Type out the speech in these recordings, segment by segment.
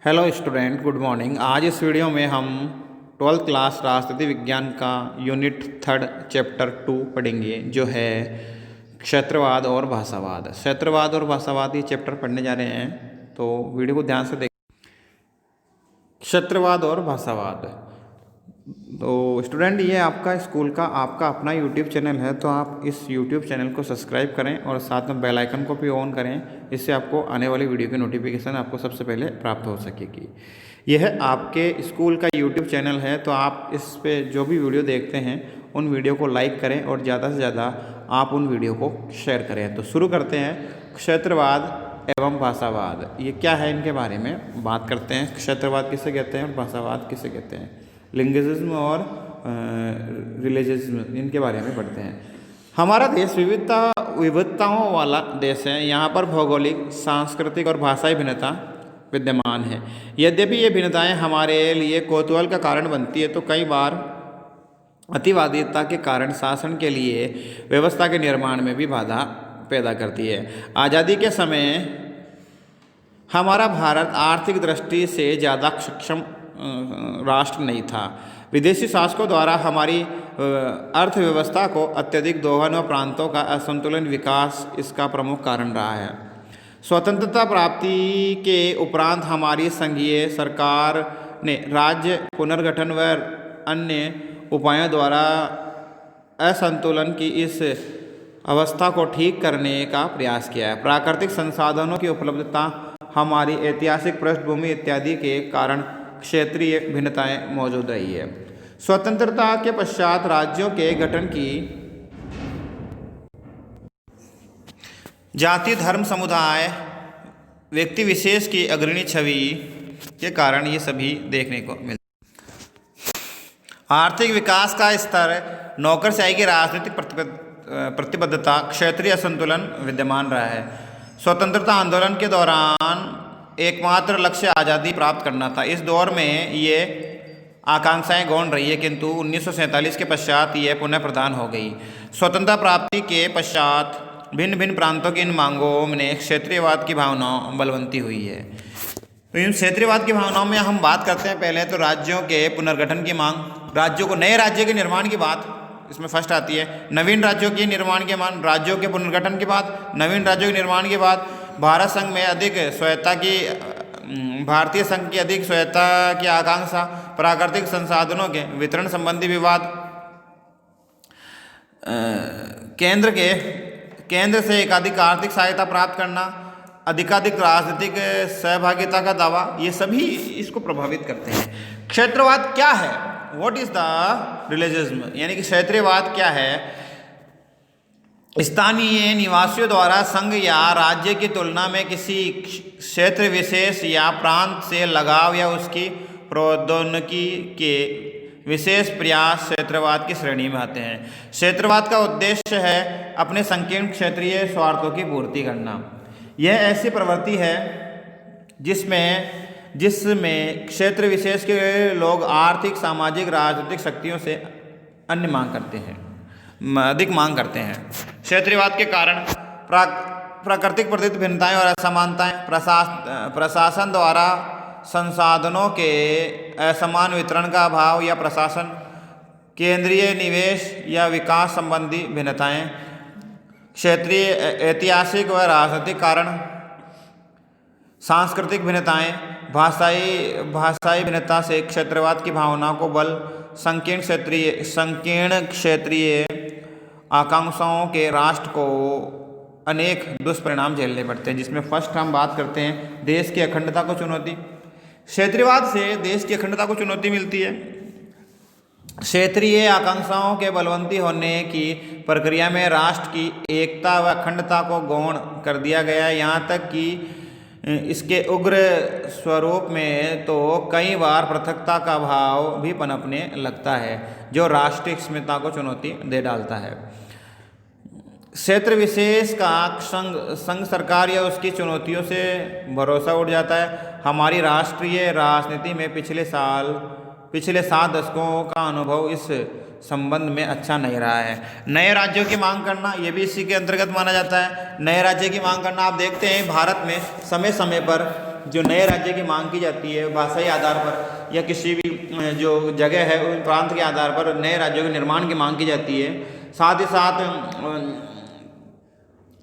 Hello student, good morning. आज इस video में हम 12th क्लास राजनीति विज्ञान का यूनिट 3 चैप्टर 2 पढ़ेंगे, जो है क्षेत्रवाद और भाषावाद। क्षेत्रवाद और भाषावाद ये चैप्टर पढ़ने जा रहे हैं, तो वीडियो को ध्यान से देखें। क्षेत्रवाद और भाषावाद। तो स्टूडेंट, ये आपका स्कूल का आपका अपना यूट्यूब चैनल है, तो आप इस यूट्यूब चैनल को सब्सक्राइब करें और साथ में बेल आइकन को भी ऑन करें। इससे आपको आने वाली वीडियो की नोटिफिकेशन आपको सबसे पहले प्राप्त हो सकेगी। यह आपके स्कूल का यूट्यूब चैनल है, तो आप इस पे जो भी वीडियो देखते हैं उन वीडियो को लाइक करें और ज़्यादा से ज़्यादा आप उन वीडियो को शेयर करें। तो शुरू करते हैं। क्षेत्रवाद एवं भाषावाद, ये क्या है, इनके बारे में बात करते हैं। क्षेत्रवाद किसे कहते हैं और भाषावाद किसे कहते हैं। लिंग्विज्म और रिलीजिज्म, इनके बारे में पढ़ते हैं। हमारा देश विविधताओं वाला देश है। यहाँ पर भौगोलिक, सांस्कृतिक और भाषाई भिन्नता विद्यमान है। यद्यपि ये भिन्नताएं हमारे लिए कौतूहल का कारण बनती है, तो कई बार अतिवादिता के कारण शासन के लिए व्यवस्था के निर्माण में भी बाधा पैदा करती है। आज़ादी के समय हमारा भारत आर्थिक दृष्टि से ज़्यादा सक्षम राष्ट्र नहीं था। विदेशी शासकों द्वारा हमारी अर्थव्यवस्था को अत्यधिक दोहन व प्रांतों का असंतुलन विकास इसका प्रमुख कारण रहा है। स्वतंत्रता प्राप्ति के उपरांत हमारी संघीय सरकार ने राज्य पुनर्गठन व अन्य उपायों द्वारा असंतुलन की इस अवस्था को ठीक करने का प्रयास किया है। प्राकृतिक संसाधनों की उपलब्धता, हमारी ऐतिहासिक पृष्ठभूमि इत्यादि के कारण क्षेत्रीय भिन्नताएं मौजूद रही है। स्वतंत्रता के पश्चात राज्यों के गठन की जाति, धर्म, समुदाय, व्यक्ति विशेष की अग्रणी छवि के कारण ये सभी देखने को मिलता है। आर्थिक विकास का स्तर, नौकरशाही की राजनीतिक प्रतिबद्धता, क्षेत्रीय असंतुलन विद्यमान रहा है। स्वतंत्रता आंदोलन के दौरान एकमात्र लक्ष्य आज़ादी प्राप्त करना था। इस दौर में ये आकांक्षाएं गौण रही है, किंतु 1947 के पश्चात ये पुनः प्रदान हो गई। स्वतंत्रता प्राप्ति के पश्चात भिन्न भिन्न प्रांतों की इन मांगों में क्षेत्रीयवाद की भावना बलवंती हुई है। तो इन क्षेत्रीयवाद की भावनाओं में हम बात करते हैं। पहले तो राज्यों के पुनर्गठन की मांग, राज्यों को, नए राज्य के निर्माण की बात इसमें फर्स्ट आती है। नवीन राज्यों के निर्माण के मांग, राज्यों के पुनर्गठन के बाद, नवीन राज्यों के निर्माण के बाद, भारत संघ में अधिक स्वायत्ता की, भारतीय संघ की अधिक स्वायत्ता की आकांक्षा, प्राकृतिक संसाधनों के वितरण संबंधी विवाद, केंद्र से एकाधिक आर्थिक सहायता प्राप्त करना, अधिकाधिक राजनीतिक सहभागिता का दावा, ये सभी इसको प्रभावित करते हैं। क्षेत्रवाद क्या है? व्हाट इज द रिलीजिज्म, यानी कि क्षेत्रीयवाद क्या है? स्थानीय निवासियों द्वारा संघ या राज्य की तुलना में किसी क्षेत्र विशेष या प्रांत से लगाव या उसकी प्रोद्योगिकी के विशेष प्रयास क्षेत्रवाद की श्रेणी में आते हैं। क्षेत्रवाद का उद्देश्य है अपने संकीर्ण क्षेत्रीय स्वार्थों की पूर्ति करना। यह ऐसी प्रवृत्ति है जिसमें क्षेत्र विशेष के लोग आर्थिक, सामाजिक, राजनीतिक शक्तियों से अन्य मांग करते हैं, अधिक मांग करते हैं। क्षेत्रीयवाद के कारण प्राकृतिक प्रकृति भिन्नताएं और असमानताएं, प्रशासन द्वारा संसाधनों के असमान वितरण का अभाव या प्रशासन केंद्रीय निवेश या विकास संबंधी भिन्नताएं, क्षेत्रीय, ऐतिहासिक व राजनीतिक कारण, सांस्कृतिक भिन्नताएं, भाषाई भिन्नता से क्षेत्रवाद की भावना को बल, संकीर्ण क्षेत्रीय आकांक्षाओं के राष्ट्र को अनेक दुष्परिणाम झेलने पड़ते हैं, जिसमें फर्स्ट हम बात करते हैं देश की अखंडता को चुनौती। क्षेत्रीयवाद से देश की अखंडता को चुनौती मिलती है। क्षेत्रीय आकांक्षाओं के बलवंती होने की प्रक्रिया में राष्ट्र की एकता व अखंडता को गौण कर दिया गया। यहाँ तक कि इसके उग्र स्वरूप में तो कई बार पृथकता का भाव भी पनपने लगता है, जो राष्ट्रीय अस्मिता को चुनौती दे डालता है। क्षेत्र विशेष का संघ सरकार या उसकी चुनौतियों से भरोसा उठ जाता है। हमारी राष्ट्रीय राजनीति में पिछले 7 दशकों का अनुभव इस संबंध में अच्छा नहीं रहा है। नए राज्यों की मांग करना, ये भी इसी के अंतर्गत माना जाता है। नए राज्य की मांग करना, आप देखते हैं भारत में समय समय पर जो नए राज्य की मांग की जाती है भाषाई आधार पर या किसी भी जो जगह है उन प्रांत के आधार पर नए राज्यों के निर्माण की मांग की जाती है। साथ ही साथ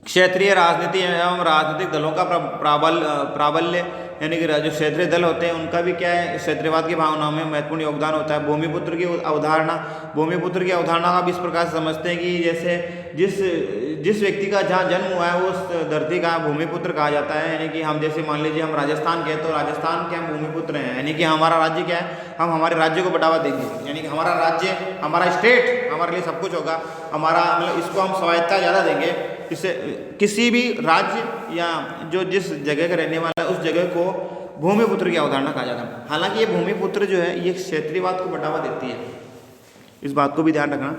क्षेत्रीय राजनीति एवं राजनीतिक दलों का प्राबल्य यानी कि जो क्षेत्रीय दल होते हैं उनका भी क्या है क्षेत्रीयवाद की भावनाओं में महत्वपूर्ण योगदान होता है। भूमिपुत्र की अवधारणा का भी इस प्रकार से समझते हैं कि जैसे जिस व्यक्ति का जहाँ जन्म हुआ है वो उस धरती का भूमिपुत्र कहा जाता है। यानी कि हम जैसे मान लीजिए हम राजस्थान के तो राजस्थान के हम भूमिपुत्र हैं, यानी कि हमारा राज्य क्या है, हम हमारे राज्य को बढ़ावा देंगे। यानी कि हमारा राज्य हमारा स्टेट हमारे लिए सब कुछ होगा, हमारा मतलब इसको हम स्वायत्ता ज़्यादा देंगे। इससे किसी भी राज्य या जो जिस जगह का रहने वाला है उस जगह को भूमिपुत्र की अवधारणा कहा जाता है। हालांकि ये भूमिपुत्र जो है ये क्षेत्रीयवाद को बढ़ावा देती है, इस बात को भी ध्यान रखना।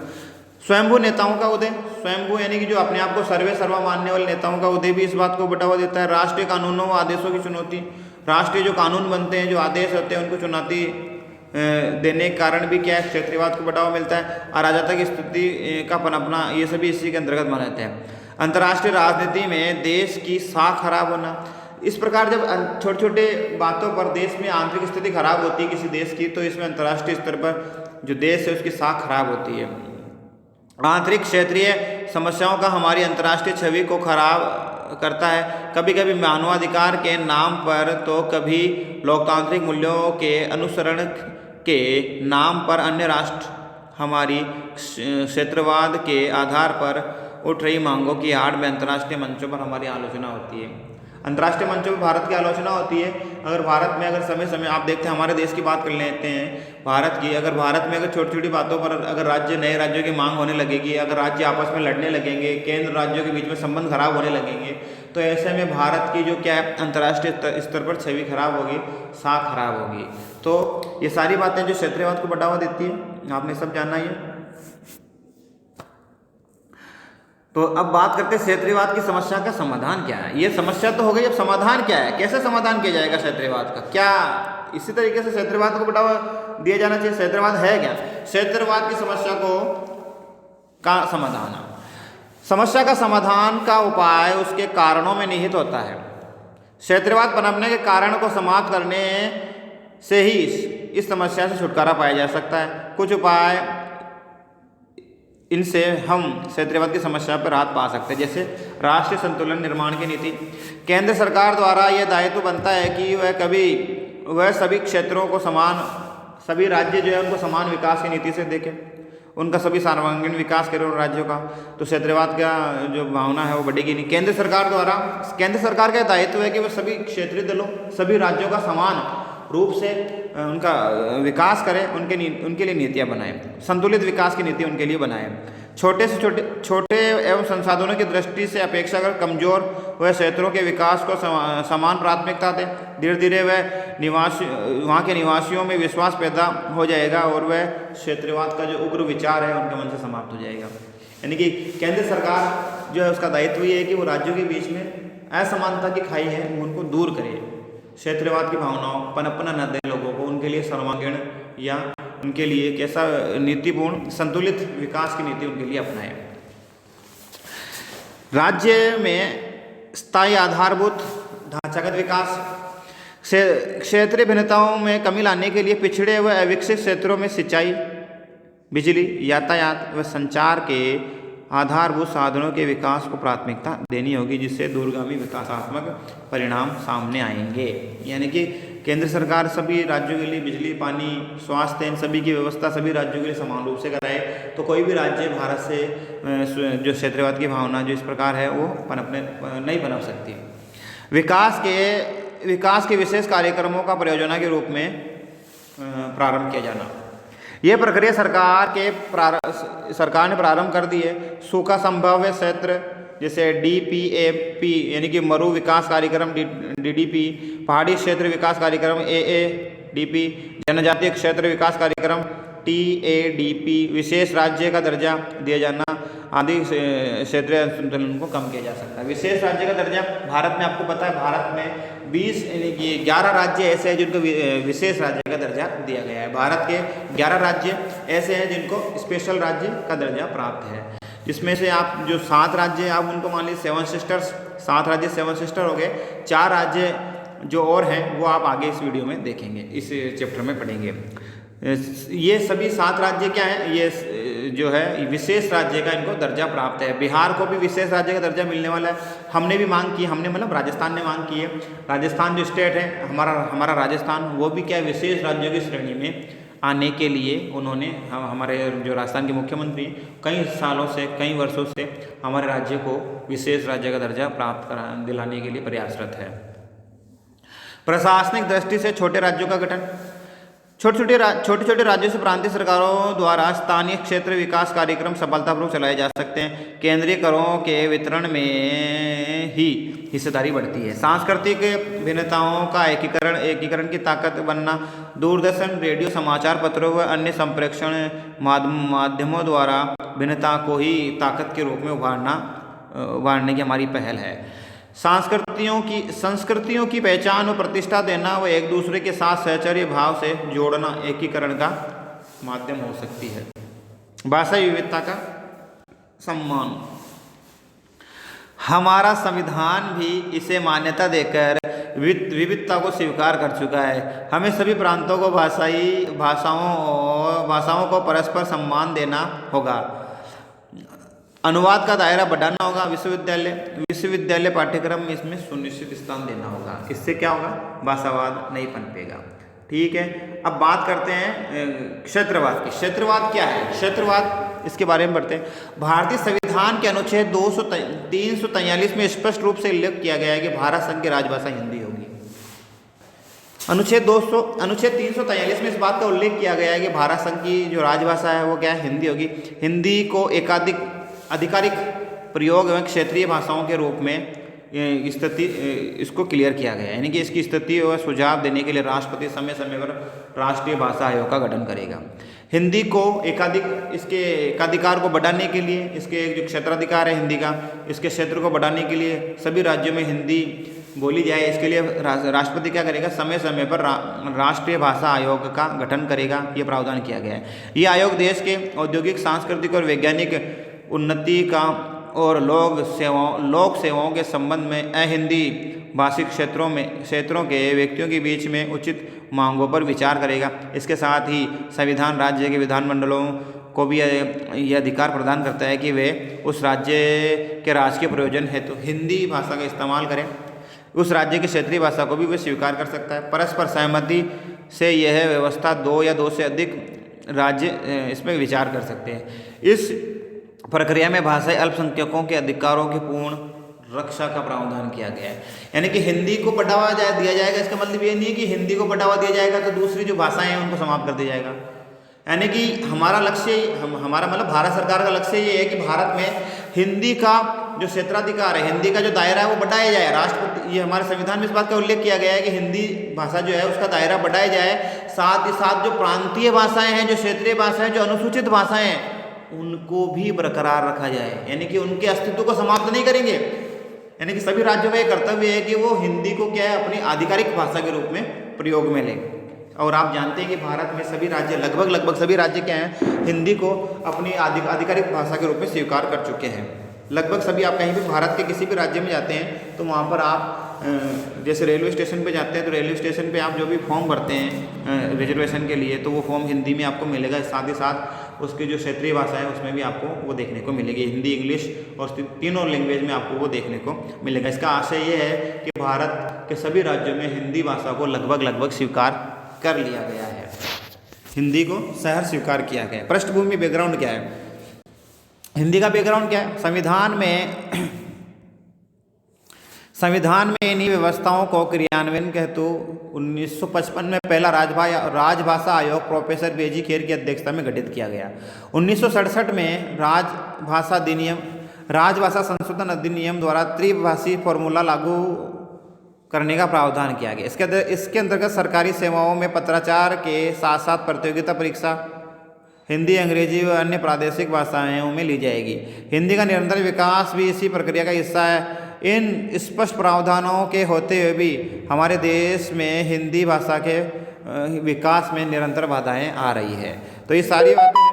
स्वयंभू नेताओं का उदय, स्वयंभू यानी कि जो अपने आप को सर्वा मानने वाले नेताओं का उदय भी इस बात को बढ़ावा देता है। राष्ट्रीय कानूनों व आदेशों की चुनौती, राष्ट्रीय जो कानून बनते हैं जो आदेश होते हैं उनको चुनौती देने के कारण भी क्या है क्षेत्रीयवाद को बढ़ावा मिलता है। अराजकता की स्थिति का पनपना ये सभी इसी के अंतर्गत माने जाते हैं। अंतर्राष्ट्रीय राजनीति में देश की साख खराब होना, इस प्रकार जब छोटे छोटे बातों पर देश में आंतरिक स्थिति खराब होती है किसी देश की तो इसमें अंतर्राष्ट्रीय स्तर पर जो देश है उसकी साख खराब होती है। आंतरिक क्षेत्रीय समस्याओं का हमारी अंतर्राष्ट्रीय छवि को खराब करता है, कभी कभी मानवाधिकार के नाम पर तो कभी लोकतांत्रिक मूल्यों के अनुसरण के नाम पर अन्य राष्ट्र हमारी क्षेत्रवाद के आधार पर उठ रही मांगों की आड़ में अंतर्राष्ट्रीय मंचों पर हमारी आलोचना होती है। अंतर्राष्ट्रीय मंचों पर भारत की आलोचना होती है। अगर भारत में अगर समय समय आप देखते हैं हमारे देश की बात कर लेते हैं भारत की, अगर भारत में अगर छोटी छोटी बातों पर अगर नए राज्यों की मांग होने लगेगी, अगर राज्य आपस में लड़ने लगेंगे, केंद्र राज्यों के बीच में संबंध खराब होने लगेंगे, तो ऐसे में भारत की जो क्या है अंतर्राष्ट्रीय स्तर पर छवि खराब होगी, साख खराब होगी। तो ये सारी बातें जो क्षेत्रीयवाद को बढ़ावा देती है आपने सब जाना ही है। तो अब बात करते हैं क्षेत्रीयवाद की समस्या का समाधान क्या है। ये समस्या तो हो गई, अब समाधान क्या है, कैसे समाधान किया जाएगा क्षेत्रीयवाद का, क्या इसी तरीके से क्षेत्रीयवाद को बढ़ावा दिया जाना चाहिए। क्षेत्रीयवाद है क्या, क्षेत्रीयवाद की समस्या को का समाधान, समस्या का समाधान का उपाय उसके कारणों में निहित होता है। क्षेत्रीयवाद पनपने के कारण को समाप्त करने से ही इस समस्या से छुटकारा पाया जा सकता है। कुछ उपाय इनसे हम क्षेत्रीयवाद की समस्या पर राहत पा सकते हैं, जैसे राष्ट्रीय संतुलन निर्माण की नीति। केंद्र सरकार द्वारा यह दायित्व बनता है कि वह सभी क्षेत्रों को सभी राज्य जो है उनको समान विकास की नीति से देखें, उनका सभी सर्वांगीण विकास करें उन राज्यों का, तो क्षेत्रीयवाद का जो भावना है वो बढ़ेगी नहीं। केंद्र सरकार का दायित्व है कि वह सभी क्षेत्रीय दलों सभी राज्यों का समान रूप से उनका विकास करें, उनके लिए नीतियाँ बनाएं, संतुलित विकास की नीति उनके लिए बनाएं। छोटे एवं संसाधनों की दृष्टि से अपेक्षाकृत कमजोर वह क्षेत्रों के विकास को समान प्राथमिकता दें। धीरे धीरे वहाँ के निवासियों में विश्वास पैदा हो जाएगा और वह क्षेत्रीयवाद का जो उग्र विचार है उनके मन से समाप्त हो जाएगा। यानी कि केंद्र सरकार जो है उसका दायित्व ये है कि वो राज्यों के बीच में असमानता की खाई है उनको दूर करे, क्षेत्रीयवाद की भावनाओं पनपना न दें लोगों को, उनके लिए सर्वांगीण या उनके लिए कैसा नीतिपूर्ण संतुलित विकास की नीति उनके लिए अपनाएं। राज्य में स्थायी आधारभूत ढांचागत विकास, क्षेत्रीय भिन्नताओं में कमी लाने के लिए पिछड़े व अविकसित क्षेत्रों में सिंचाई, बिजली, यातायात व संचार के आधारभूत साधनों के विकास को प्राथमिकता देनी होगी, जिससे दूरगामी विकासात्मक परिणाम सामने आएंगे। यानी कि केंद्र सरकार सभी राज्यों के लिए बिजली, पानी, स्वास्थ्य इन सभी की व्यवस्था सभी राज्यों के लिए समान रूप से कराए, तो कोई भी राज्य भारत से जो क्षेत्रीयवाद की भावना जो इस प्रकार है वो नहीं पनप सकती। विकास के विशेष कार्यक्रमों का परियोजना के रूप में प्रारंभ किया जाना, ये प्रक्रिया सरकार ने प्रारंभ कर दी है। सूखा संभाव्य क्षेत्र जैसे DPAP यानी कि मरु विकास कार्यक्रम DDP, पहाड़ी क्षेत्र विकास कार्यक्रम AADP, जनजातीय क्षेत्र विकास कार्यक्रम TADP, विशेष राज्य का दर्जा दिया जाना आदि क्षेत्रीय असंतुलन को कम किया जा सकता है। विशेष राज्य का दर्जा भारत में आपको पता है भारत में 11 राज्य ऐसे हैं जिनको विशेष राज्य का दर्जा दिया गया है। भारत के 11 राज्य ऐसे हैं जिनको स्पेशल राज्य का दर्जा प्राप्त है, जिसमें से आप जो 7 राज्य आप उनको मान लीजिए 7 राज्य 7 सिस्टर हो गए, 4 राज्य जो और हैं वो आप आगे इस वीडियो में देखेंगे, इस चैप्टर में पढ़ेंगे। ये सभी 7 राज्य क्या हैं, ये जो है विशेष राज्य का इनको दर्जा प्राप्त है। बिहार को भी विशेष राज्य का दर्जा मिलने वाला है। हमने भी मांग की, हमने मतलब राजस्थान ने मांग की है। राजस्थान जो स्टेट है हमारा राजस्थान, वो भी क्या है विशेष राज्यों की श्रेणी में आने के लिए उन्होंने हमारे जो राजस्थान के मुख्यमंत्री कई सालों से, कई वर्षों से हमारे राज्य को विशेष राज्य का दर्जा प्राप्त दिलाने के लिए प्रयासरत है। प्रशासनिक दृष्टि से छोटे राज्यों का गठन। छोटे छोटे राज्यों से प्रांतीय सरकारों द्वारा स्थानीय क्षेत्र विकास कार्यक्रम सफलतापूर्वक चलाए जा सकते हैं। केंद्रीय करों के वितरण में ही हिस्सेदारी बढ़ती है। सांस्कृतिक भिन्नताओं का एकीकरण की ताकत बनना। दूरदर्शन, रेडियो, समाचार पत्रों व अन्य संप्रेषण माध्यमों द्वारा भिन्नता को ही ताकत के रूप में उभारने की हमारी पहल है। संस्कृतियों की पहचान और प्रतिष्ठा देना व एक दूसरे के साथ सहचर्य भाव से जोड़ना एकीकरण का माध्यम हो सकती है। भाषा विविधता का सम्मान। हमारा संविधान भी इसे मान्यता देकर विविधता को स्वीकार कर चुका है। हमें सभी प्रांतों को भाषाओं को परस्पर सम्मान देना होगा। अनुवाद का दायरा बढ़ाना होगा। विश्वविद्यालय पाठ्यक्रम में इसमें सुनिश्चित स्थान देना होगा। इससे क्या होगा, भाषावाद नहीं पनपेगा। ठीक है, अब बात करते हैं क्षेत्रवाद की। क्षेत्रवाद क्या है? क्षेत्रवाद, इसके बारे में पढ़ते हैं। भारतीय संविधान के अनुच्छेद 343 में स्पष्ट रूप से उल्लेख किया गया है कि भारत संघ की राजभाषा हिंदी होगी। अनुच्छेद 343 में इस बात का उल्लेख किया गया है कि भारत संघ की जो राजभाषा है वो क्या है, हिंदी होगी। हिंदी को आधिकारिक प्रयोग एवं क्षेत्रीय भाषाओं के रूप में इसको क्लियर किया गया है, यानी कि इसकी स्थिति और सुझाव देने के लिए राष्ट्रपति समय समय पर राष्ट्रीय भाषा आयोग का गठन करेगा। हिंदी को इसके एकाधिकार को बढ़ाने के लिए, इसके जो क्षेत्राधिकार है हिंदी का, इसके क्षेत्र को बढ़ाने के लिए सभी राज्यों में हिंदी बोली जाए, इसके लिए राष्ट्रपति क्या करेगा, समय समय पर राष्ट्रीय भाषा आयोग का गठन करेगा। ये प्रावधान किया गया है। ये आयोग देश के औद्योगिक, सांस्कृतिक और वैज्ञानिक उन्नति का और लोक सेवाओं के संबंध में अहिंदी भाषिक क्षेत्रों के व्यक्तियों के बीच में उचित मांगों पर विचार करेगा। इसके साथ ही संविधान राज्य के विधानमंडलों को भी यह अधिकार प्रदान करता है कि वे उस राज्य के राजकीय प्रयोजन हेतु हिंदी भाषा का इस्तेमाल करें। उस राज्य की क्षेत्रीय भाषा को भी वे स्वीकार कर सकता है। परस्पर सहमति से यह व्यवस्था 2 या 2 से अधिक राज्य इसमें विचार कर सकते हैं। इस प्रक्रिया में भाषाई अल्पसंख्यकों के अधिकारों की पूर्ण रक्षा का प्रावधान किया गया है। यानी कि हिंदी को बढ़ावा दिया जाएगा। इसका मतलब ये नहीं है कि हिंदी को बढ़ावा दिया जाएगा तो दूसरी जो भाषाएं हैं उनको समाप्त कर दिया जाएगा। यानी कि हमारा लक्ष्य, हमारा मतलब भारत सरकार का लक्ष्य ये है कि भारत में हिंदी का जो क्षेत्राधिकार है, हिंदी का जो दायरा है वो बढ़ाया जाए। राष्ट्रपति, ये हमारे संविधान में इस बात का उल्लेख किया गया है कि हिंदी भाषा जो है उसका दायरा बढ़ाया जाए। साथ ही साथ जो प्रांतीय भाषाएं हैं, जो क्षेत्रीय भाषाएं, जो अनुसूचित भाषाएं हैं, उनको भी बरकरार रखा जाए। यानी कि उनके अस्तित्व को समाप्त नहीं करेंगे। यानी कि सभी राज्यों का ये कर्तव्य है कि वो हिंदी को क्या है, अपनी आधिकारिक भाषा के रूप में प्रयोग में लें। और आप जानते हैं कि भारत में सभी राज्य, लगभग सभी राज्य क्या हैं, हिंदी को अपनी आधिकारिक भाषा के रूप में स्वीकार कर चुके हैं। लगभग सभी। आप कहीं भी भारत के किसी भी राज्य में जाते हैं तो वहाँ पर आप जैसे रेलवे स्टेशन पे जाते हैं तो रेलवे स्टेशन पे आप जो भी फॉर्म भरते हैं रिजर्वेशन के लिए, तो वो फॉर्म हिंदी में आपको मिलेगा। साथ ही साथ उसकी जो क्षेत्रीय भाषा है उसमें भी आपको वो देखने को मिलेगी। हिंदी, इंग्लिश और तीनों लैंग्वेज में आपको वो देखने को मिलेगा। इसका आशय ये है कि भारत के सभी राज्यों में हिंदी भाषा को लगभग स्वीकार कर लिया गया है। हिंदी को शहर स्वीकार किया गया है। पृष्ठभूमि, बैकग्राउंड क्या है? हिंदी का बैकग्राउंड क्या है? संविधान में इन्हीं व्यवस्थाओं को क्रियान्वयन हेतु 1955 में पहला राजभाषा आयोग प्रोफेसर बेजी खेर की अध्यक्षता में गठित किया गया। 1967 में राजभाषा संशोधन अधिनियम द्वारा त्रिभाषी फॉर्मूला लागू करने का प्रावधान किया गया। इसके अंतर्गत सरकारी सेवाओं में पत्राचार के साथ साथ प्रतियोगिता परीक्षा हिंदी, अंग्रेजी व अन्य प्रादेशिक भाषाओं में ली जाएगी। हिंदी का निरंतर विकास भी इसी प्रक्रिया का हिस्सा है। इन स्पष्ट प्रावधानों के होते हुए भी हमारे देश में हिंदी भाषा के विकास में निरंतर बाधाएं आ रही है। तो ये सारी बातें हैं।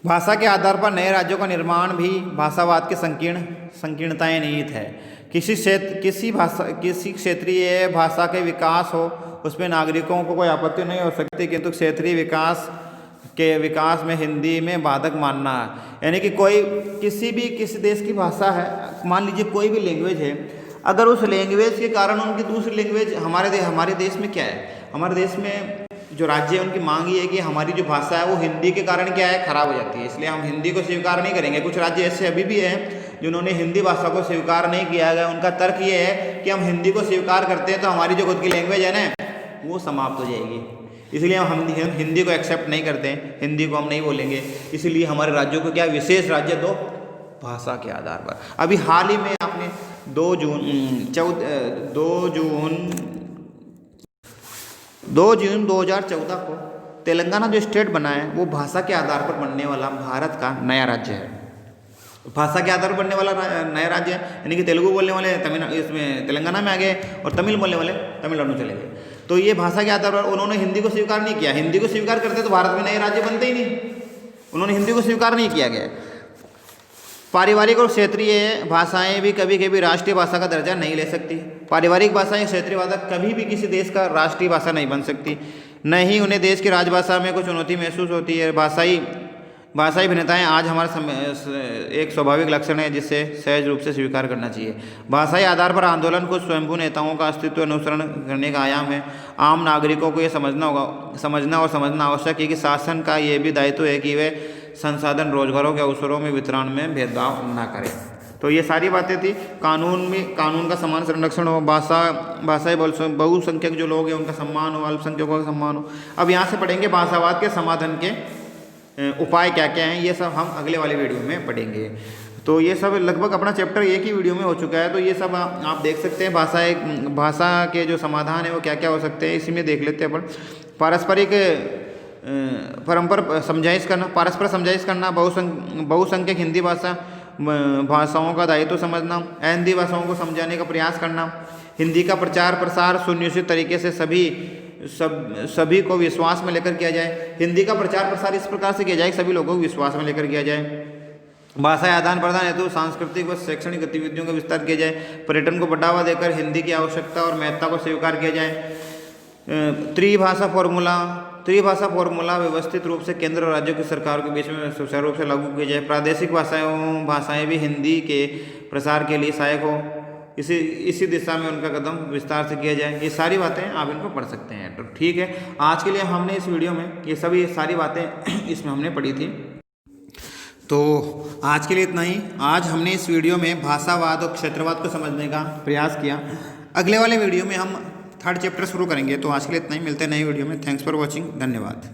भाषा के आधार पर नए राज्यों का निर्माण भी भाषावाद के संकीर्णताएं निहित है। किसी क्षेत्रीय भाषा के विकास हो उसमें नागरिकों को कोई आपत्ति नहीं हो सकती, किंतु क्षेत्रीय विकास में हिंदी में बाधक मानना है। यानी कि किसी देश की भाषा है, मान लीजिए कोई भी लैंग्वेज है, अगर उस लैंग्वेज के कारण उनकी दूसरी लैंग्वेज हमारे देश में क्या है, हमारे देश में जो राज्य है उनकी मांग ये है कि हमारी जो भाषा है वो हिंदी के कारण क्या है, खराब हो जाती है, इसलिए हम हिंदी को स्वीकार नहीं करेंगे। कुछ राज्य ऐसे अभी भी हैं जिन्होंने हिंदी भाषा को स्वीकार नहीं किया गया। उनका तर्क ये है कि हम हिंदी को स्वीकार करते हैं तो हमारी जो खुद की लैंग्वेज है ना वो समाप्त हो जाएगी, इसलिए हम हिंदी को एक्सेप्ट नहीं करते हैं, हिंदी को हम नहीं बोलेंगे। इसलिए हमारे राज्यों को क्या विशेष राज्य दो भाषा के आधार पर। अभी हाल ही में आपने 2 जून 2014 को तेलंगाना जो स्टेट बना है वो भाषा के आधार पर बनने वाला भारत का नया राज्य है। भाषा के आधार पर बनने वाला नया राज्य है, यानी कि तेलुगु बोलने वाले इसमें तेलंगाना में आ गए और तमिल बोलने वाले तमिलनाडु चले गए। तो ये भाषा के आधार पर उन्होंने हिंदी को स्वीकार नहीं किया। हिंदी को स्वीकार करते तो भारत में नए राज्य बनते ही नहीं, उन्होंने हिंदी को स्वीकार नहीं किया गया। पारिवारिक और क्षेत्रीय भाषाएं भी कभी कभी राष्ट्रीय भाषा का दर्जा नहीं ले सकती। पारिवारिक भाषाएं क्षेत्रीय भाषा कभी भी किसी देश का राष्ट्रीय भाषा नहीं बन सकती, न ही उन्हें देश की राजभाषा में कोई चुनौती महसूस होती है। भाषाई भिन्नताएं आज हमारा एक स्वाभाविक लक्षण है जिसे सहज रूप से स्वीकार करना चाहिए। भाषाई आधार पर आंदोलन कुछ स्वयंभू नेताओं का अस्तित्व अनुसरण करने का आयाम है। आम नागरिकों को ये समझना आवश्यक है कि शासन का ये भी दायित्व है कि वे संसाधन रोजगारों के अवसरों में वितरण में भेदभाव न करें। तो ये सारी बातें थी। कानून का समान संरक्षण हो, भाषाई बहुसंख्यक जो लोग हैं उनका सम्मान हो, अल्पसंख्यकों का सम्मान हो। अब यहाँ से पढ़ेंगे भाषावाद के समाधान के उपाय क्या क्या हैं, ये सब हम अगले वाले वीडियो में पढ़ेंगे। तो ये सब लगभग अपना चैप्टर एक ही वीडियो में हो चुका है, तो ये सब आप देख सकते हैं। भाषा के जो समाधान है वो क्या क्या हो सकते हैं, इसी में देख लेते हैं अपन। परस्पर समझाइश करना, बहुसंख्यक हिंदी भाषाओं का दायित्व समझना, हिंदी भाषाओं को समझाने का प्रयास करना, हिंदी का प्रचार प्रसार सुनियोजित तरीके से सभी को विश्वास में लेकर किया जाए। हिंदी का प्रचार प्रसार इस प्रकार से किया जाए कि सभी लोगों को विश्वास में लेकर किया जाए। भाषा आदान प्रदान हेतु सांस्कृतिक व शैक्षणिक गतिविधियों का विस्तार किया जाए। पर्यटन को बढ़ावा देकर हिंदी की आवश्यकता और महत्ता को स्वीकार किया जाए। त्रिभाषा फॉर्मूला व्यवस्थित रूप से केंद्र और राज्यों की सरकार के बीच में सुचारू रूप से लागू किया जाए। प्रादेशिक भाषाएं भी हिंदी के प्रसार के लिए सहायक हो, इसी दिशा में उनका कदम विस्तार से किया जाए। ये सारी बातें आप इनको पढ़ सकते हैं। तो ठीक है, आज के लिए हमने इस वीडियो में ये सारी बातें इसमें हमने पढ़ी थी। तो आज के लिए इतना ही। आज हमने इस वीडियो में भाषावाद और क्षेत्रवाद को समझने का प्रयास किया। अगले वाले वीडियो में हम 3rd चैप्टर शुरू करेंगे। तो आज के लिए इतना ही, मिलते हैं नई वीडियो में। थैंक्स फॉर वॉचिंग, धन्यवाद।